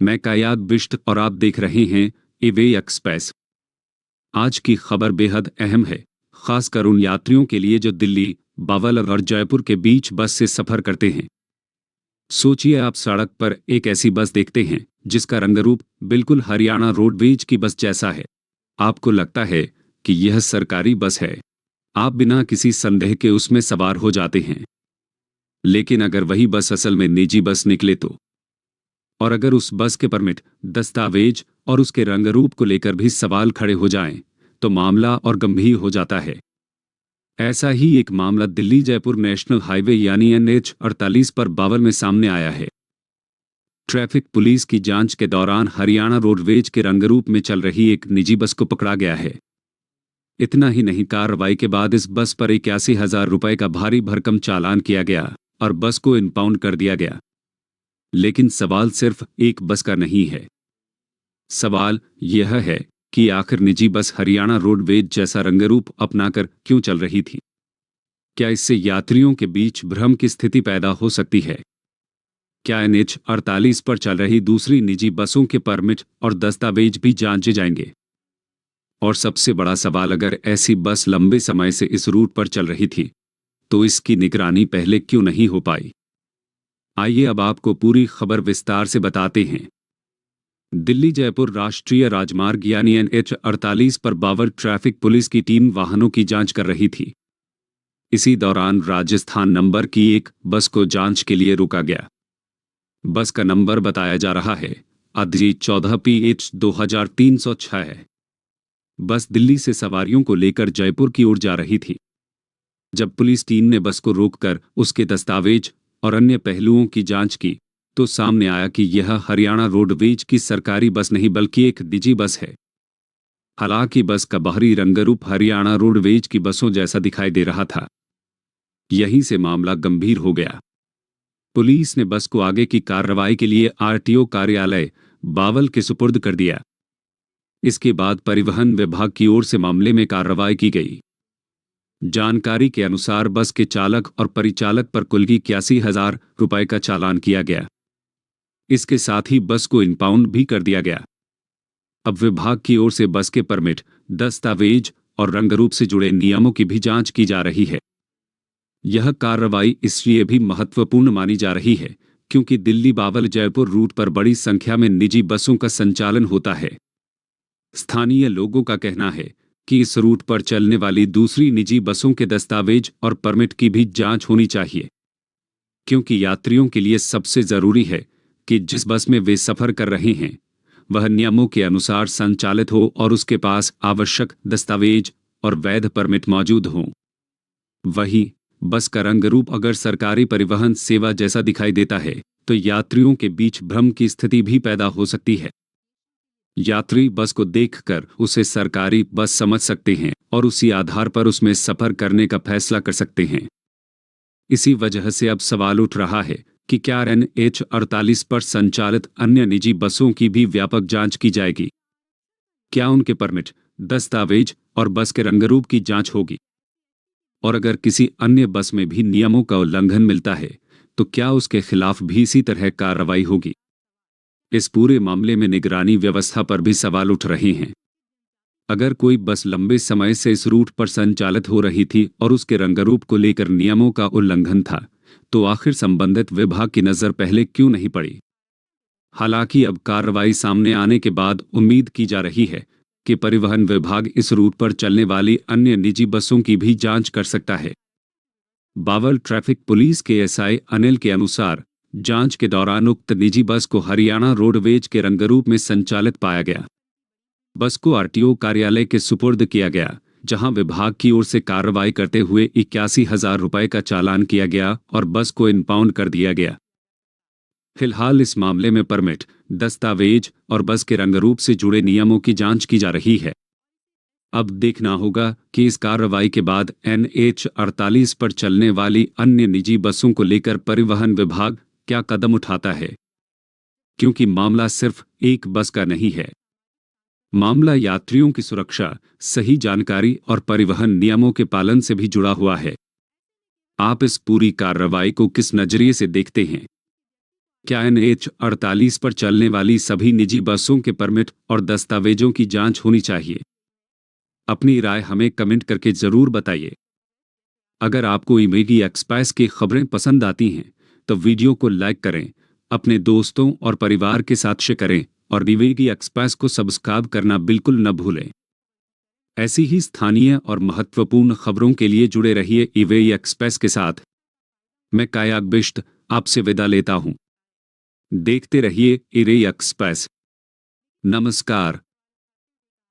मैं कायाद बिष्ट और आप देख रहे हैं एवे एक्सप्रेस। आज की खबर बेहद अहम है, खासकर उन यात्रियों के लिए जो दिल्ली, बावल और जयपुर के बीच बस से सफर करते हैं। सोचिए आप सड़क पर एक ऐसी बस देखते हैं जिसका रंगरूप बिल्कुल हरियाणा रोडवेज की बस जैसा है। आपको लगता है कि यह सरकारी बस है। आप बिना किसी संदेह के उसमें सवार हो जाते हैं। लेकिन अगर वही बस असल में निजी बस निकले तो, और अगर उस बस के परमिट, दस्तावेज और उसके रंगरूप को लेकर भी सवाल खड़े हो जाएं, तो मामला और गंभीर हो जाता है। ऐसा ही एक मामला दिल्ली जयपुर नेशनल हाईवे यानी NH 48 पर बावल में सामने आया है। ट्रैफिक पुलिस की जांच के दौरान हरियाणा रोडवेज के रंगरूप में चल रही एक निजी बस को पकड़ा गया है। इतना ही नहीं, कार्रवाई के बाद इस बस पर 81,000 रुपए का भारी भरकम चालान किया गया और बस को इम्पाउंड कर दिया गया। लेकिन सवाल सिर्फ एक बस का नहीं है। सवाल यह है कि आखिर निजी बस हरियाणा रोडवेज जैसा रंगरूप अपनाकर क्यों चल रही थी? क्या इससे यात्रियों के बीच भ्रम की स्थिति पैदा हो सकती है? क्या NH 48 पर चल रही दूसरी निजी बसों के परमिट और दस्तावेज भी जांचे जाएंगे? और सबसे बड़ा सवाल, अगर ऐसी बस लंबे समय से इस रूट पर चल रही थी तो इसकी निगरानी पहले क्यों नहीं हो पाई? आइए अब आपको पूरी खबर विस्तार से बताते हैं। दिल्ली जयपुर राष्ट्रीय राजमार्ग यानी NH 48 पर बावल ट्रैफिक पुलिस की टीम वाहनों की जांच कर रही थी। इसी दौरान राजस्थान नंबर की एक बस को जांच के लिए रोका गया। बस का नंबर बताया जा रहा है ADJ 14PH 2306 है। बस दिल्ली से सवारियों को लेकर जयपुर की ओर जा रही थी। जब पुलिस टीम ने बस को रोककर उसके दस्तावेज और अन्य पहलुओं की जांच की तो सामने आया कि यह हरियाणा रोडवेज की सरकारी बस नहीं बल्कि एक निजी बस है। हालांकि बस का बाहरी रंगरूप हरियाणा रोडवेज की बसों जैसा दिखाई दे रहा था। यहीं से मामला गंभीर हो गया। पुलिस ने बस को आगे की कार्रवाई के लिए RTO कार्यालय बावल के सुपुर्द कर दिया। इसके बाद परिवहन विभाग की ओर से मामले में कार्रवाई की गई। जानकारी के अनुसार बस के चालक और परिचालक पर कुल 81,000 रुपए का चालान किया गया। इसके साथ ही बस को इम्पाउंड भी कर दिया गया। अब विभाग की ओर से बस के परमिट, दस्तावेज और रंगरूप से जुड़े नियमों की भी जांच की जा रही है। यह कार्रवाई इसलिए भी महत्वपूर्ण मानी जा रही है क्योंकि दिल्ली बावल जयपुर रूट पर बड़ी संख्या में निजी बसों का संचालन होता है। स्थानीय लोगों का कहना है कि इस रूट पर चलने वाली दूसरी निजी बसों के दस्तावेज और परमिट की भी जांच होनी चाहिए, क्योंकि यात्रियों के लिए सबसे जरूरी है कि जिस बस में वे सफर कर रहे हैं वह नियमों के अनुसार संचालित हो और उसके पास आवश्यक दस्तावेज और वैध परमिट मौजूद हों। वहीं बस का रंगरूप अगर सरकारी परिवहन सेवा जैसा दिखाई देता है तो यात्रियों के बीच भ्रम की स्थिति भी पैदा हो सकती है। यात्री बस को देखकर उसे सरकारी बस समझ सकते हैं और उसी आधार पर उसमें सफर करने का फैसला कर सकते हैं। इसी वजह से अब सवाल उठ रहा है कि क्या NH 48 पर संचालित अन्य निजी बसों की भी व्यापक जांच की जाएगी? क्या उनके परमिट, दस्तावेज और बस के रंगरूप की जांच होगी? और अगर किसी अन्य बस में भी नियमों का उल्लंघन मिलता है तो क्या उसके खिलाफ भी इसी तरह कार्रवाई होगी? इस पूरे मामले में निगरानी व्यवस्था पर भी सवाल उठ रहे हैं। अगर कोई बस लंबे समय से इस रूट पर संचालित हो रही थी और उसके रंगरूप को लेकर नियमों का उल्लंघन था तो आखिर संबंधित विभाग की नजर पहले क्यों नहीं पड़ी? हालांकि अब कार्रवाई सामने आने के बाद उम्मीद की जा रही है कि परिवहन विभाग इस रूट पर चलने वाली अन्य निजी बसों की भी जांच कर सकता है। बावल ट्रैफिक पुलिस के SI अनिल के अनुसार जांच के दौरान उक्त निजी बस को हरियाणा रोडवेज के रंगरूप में संचालित पाया गया। बस को RTO कार्यालय के सुपुर्द किया गया, जहां विभाग की ओर से कार्रवाई करते हुए 81,000 रुपए का चालान किया गया और बस को इम्पाउंड कर दिया गया। फिलहाल इस मामले में परमिट, दस्तावेज और बस के रंगरूप से जुड़े नियमों की जांच की जा रही है। अब देखना होगा कि इस कार्रवाई के बाद NH 48 पर चलने वाली अन्य निजी बसों को लेकर परिवहन विभाग क्या कदम उठाता है, क्योंकि मामला सिर्फ एक बस का नहीं है। मामला यात्रियों की सुरक्षा, सही जानकारी और परिवहन नियमों के पालन से भी जुड़ा हुआ है। आप इस पूरी कार्रवाई को किस नजरिए से देखते हैं? क्या NH48 पर चलने वाली सभी निजी बसों के परमिट और दस्तावेजों की जांच होनी चाहिए? अपनी राय हमें कमेंट करके जरूर बताइए। अगर आपको इवेगी एक्सप्रेस की खबरें पसंद आती हैं तो वीडियो को लाइक करें, अपने दोस्तों और परिवार के साथ शेयर करें और इवेगी एक्सप्रेस को सब्सक्राइब करना बिल्कुल न भूलें। ऐसी ही स्थानीय और महत्वपूर्ण खबरों के लिए जुड़े रहिए इवेगी एक्सप्रेस के साथ। मैं काया बिष्ट आपसे विदा लेता हूं। देखते रहिए इवेगी एक्सप्रेस। नमस्कार।